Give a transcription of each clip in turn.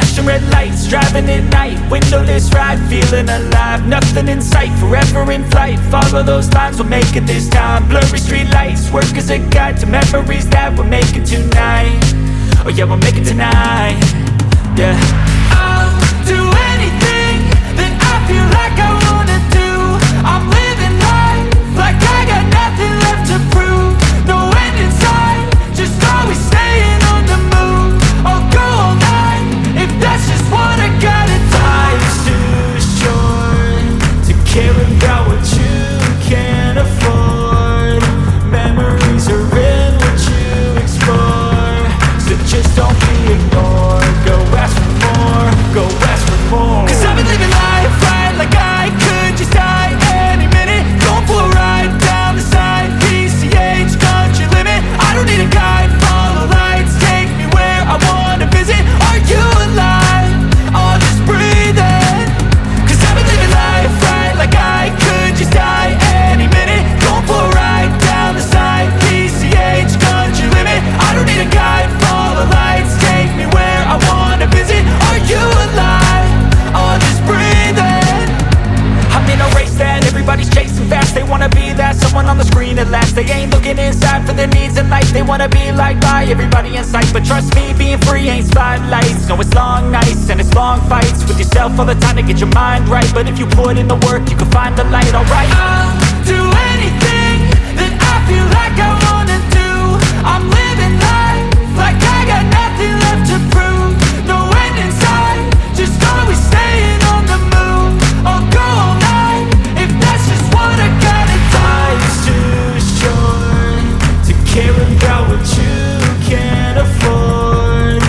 flashing red lights, driving at night, windowless ride, feeling alive. Nothing in sight, forever in flight. Follow those lines, we'll make it this time. Blurry street lights, work as a guide to memories that we're making tonight. Oh yeah, we'll make it tonight. Yeah. I'll do anything that I feel like I wanna do. I'm living life like I got nothing left to prove. No end in sight, just always staying on the move. I'll go all night if that's just what I gotta do. Life's too short to care about what you can't afford. Memories are in what you explore, so just don't be ignored. Go ask for more, go ask for more. 'Cause I've been living life right like I could just die any minute. Going for a ride down the side, PCH, country limit. I don't need a guide, follow lights, take me where I wanna visit. Are you alive? I'll just breathe in. 'Cause I've been living life right like I could just die any minute. Going for a ride down the side, PCH, country limit. I don't need a guide, follow lights, take me where I wanna visit. Are you alive? I'll just breathe in. I'm in a race that everybody's chasing fast. They wanna be that someone on the screen at last. They ain't looking inside for their needs in life. They wanna be liked by everybody in sight. But trust me, being free ain't spotlights. No, it's long nights and it's long fights with yourself all the time to get your mind right. But if you put in the work, you can find the light, alright? I'll do anything that I feel like I wanna do. I'm living life like I got nothing left to prove. No end in sight, just always staying on the move. I'll go all night if that's just what I gotta do. Life's too short to care about what you can't afford.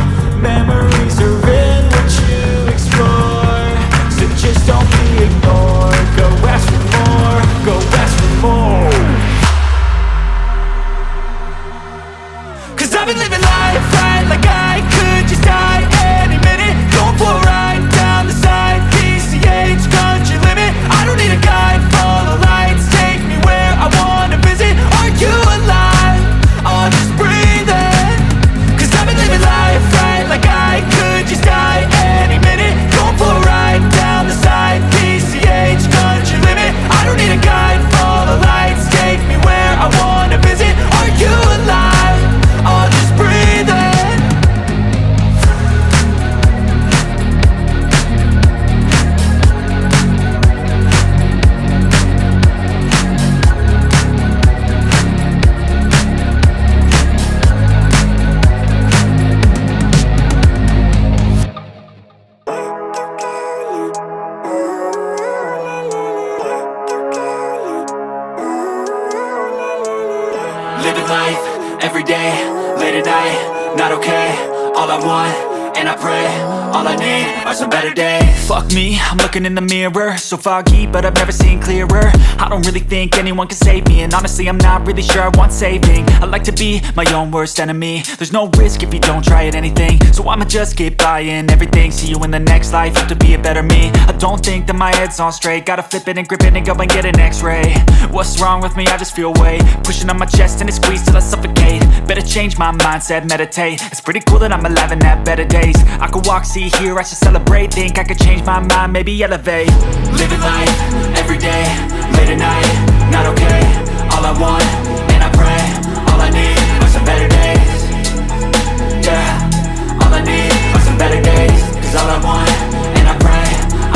Memories are in what you explore, so just don't be ignored. Go ask for more, go ask for more. 'Cause I've been living life right like I could just die any minute. Going for a ride down the side, PCH, country limit. I don't need a guide, follow lights, take me where I wanna visit. Are you alive? I'll just breathe in. 'Cause I've been living life right like I could just die any minute. Going for a ride down the side, PCH, country limit. I don't need a guide, follow lights, take me where I wanna visit. Are you alive? I'll just breathe in. Living life every day, late at night, not okay. All I want, and I pray, all I need are some better days. Fuck me, I'm looking in the mirror, so foggy, but I've never seen clearer. I don't really think anyone can save me, and honestly I'm not really sure I want saving. I like to be my own worst enemy. There's no risk if you don't try at anything, so I'ma just keep buying everything. See you in the next life, have to be a better me. I don't think that my head's on straight, gotta flip it and grip it and go and get an x-ray. What's wrong with me? I just feel weight pushing on my chest and it squeezes till I suffocate. Better change my mindset, meditate. It's pretty cool that I'm alive and have better days. I could walk, see, hear, I should celebrate. Think I could change my mind, maybe elevate. Living life, every day, late at night, not okay. All I want, and I pray, all I need are some better days. Yeah, all I need are some better days. 'Cause all I want, and I pray,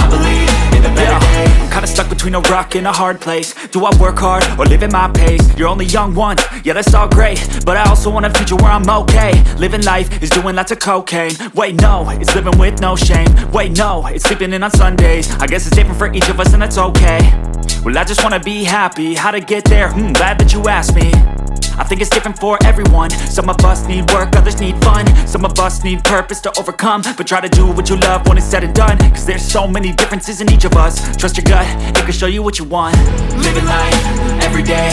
I believe in the better days. I'm kinda stuck between a rock and a hard place. Do I work hard or live at my pace? You're only young once, yeah that's all great, but I also want a future where I'm okay. Living life is doing lots of cocaine. Wait no, it's living with no shame. Wait no, it's sleeping in on Sundays. I guess it's different for each of us and that's okay. Well I just wanna be happy, how to get there? Glad that you asked me. I think it's different for everyone. Some of us need work, others need fun. Some of us need purpose to overcome. But try to do what you love when it's said and done, 'cause there's so many differences in each of us. Trust your gut, it can show you what you want. Living life, every day,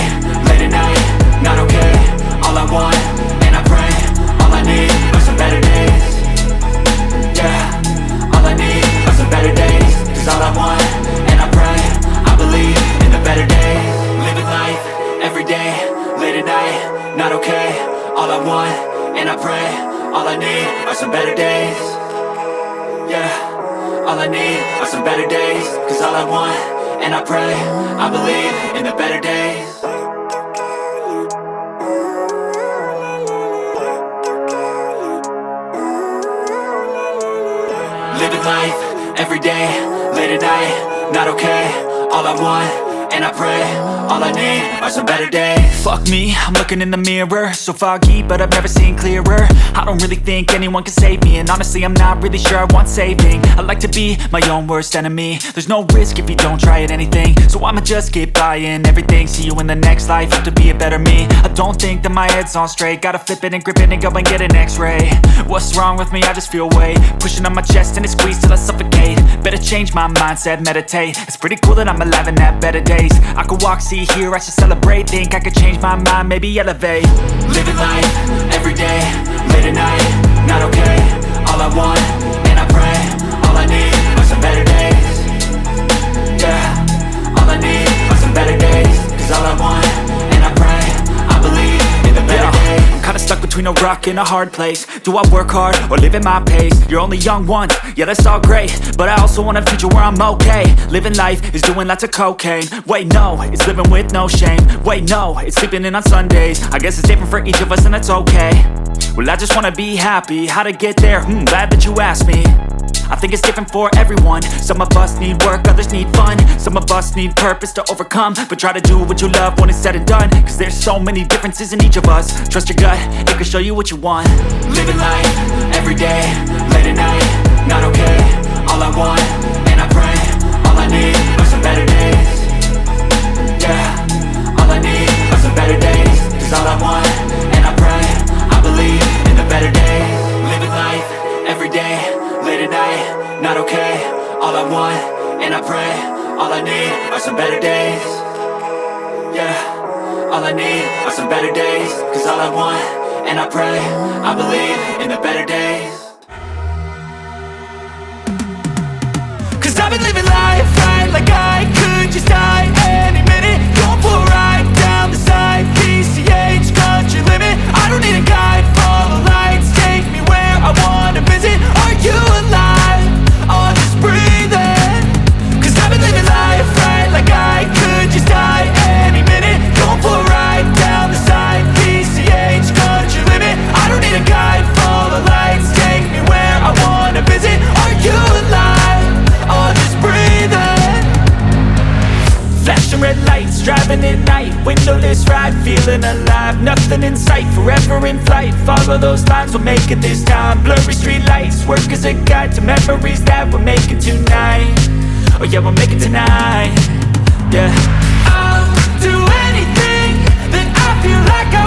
late at night, not okay. All I want, and I pray, all I need are some better days. Yeah, all I need are some better days. 'Cause all I want, and I pray, I believe in the better days. Living life, every day, late at night, not okay. All I want, and I pray, all I need are some better days. all I need are some better days. Cause all I want, and I pray, I believe in the better days. Living life, every day, late at night, not okay. All I want, and I pray, all I need are some better days. Fuck me, I'm looking in the mirror, so foggy, but I've never seen clearer. I don't really think anyone can save me, and honestly I'm not really sure I want saving. I like to be my own worst enemy. There's no risk if you don't try at anything, so I'ma just keep buying everything. See you in the next life, have to be a better me. I don't think that my head's on straight, gotta flip it and grip it and go and get an x-ray. What's wrong with me? I just feel weight pushing on my chest and it squeezes till I suffocate. Better change my mindset, meditate. It's pretty cool that I'm alive and have better days. I could walk, see, hear, I should celebrate. Think I could change my mind, maybe elevate. Living life, every day, late at night, not okay. All I want, and I pray, all I need are some better days. Yeah, all I need are some better days. Cause all I want, and I pray, I believe in the better days. I'm kinda stuck between a rock and a hard place. Do I work hard or live at my pace? You're only young once, yeah that's all great, but I also want a future where I'm okay. Living life is doing lots of cocaine. Wait no, it's living with no shame. Wait no, it's sleeping in on Sundays. I guess it's different for each of us and that's okay. Well I just wanna be happy, how to get there? Glad that you asked me. I think it's different for everyone. Some of us need work, others need fun. Some of us need purpose to overcome. But try to do what you love when it's said and done. Cause there's so many differences in each of us. Trust your gut, it can show you what you want. Living life, every day, late at night, not okay. All I want, and I pray, all I need are some better days. Yeah, all I need are some better days. Cause all I want, and I pray, I believe in the better days. Living life, every day, late at night, not okay. All I want, and I pray, all I need are some better days. Yeah, all I need are some better days. Cause all I want, and I pray, I believe in the better days. Cause I've been living life right like I could just die any minute. Going for a ride down the side, PCH, country limit. I don't need a guide, follow lights, take me where I wanna visit. Are you alive? Or just breathing? Cause I've been living life right like I could just die any minute. Going for a ride down the side, PCH, country limit. I don't need a guide, follow lights, take me where I wanna visit. Are you alive? Or just breathing? Flashing red lights, driving at night, windowless ride, feeling alive. Nothing in sight, forever in flight. Follow those lines, we'll make it this time. Blurry street lights, work as a guide to memories that we're making tonight. Oh yeah, we'll make it tonight. Yeah, I'll do anything that I feel like I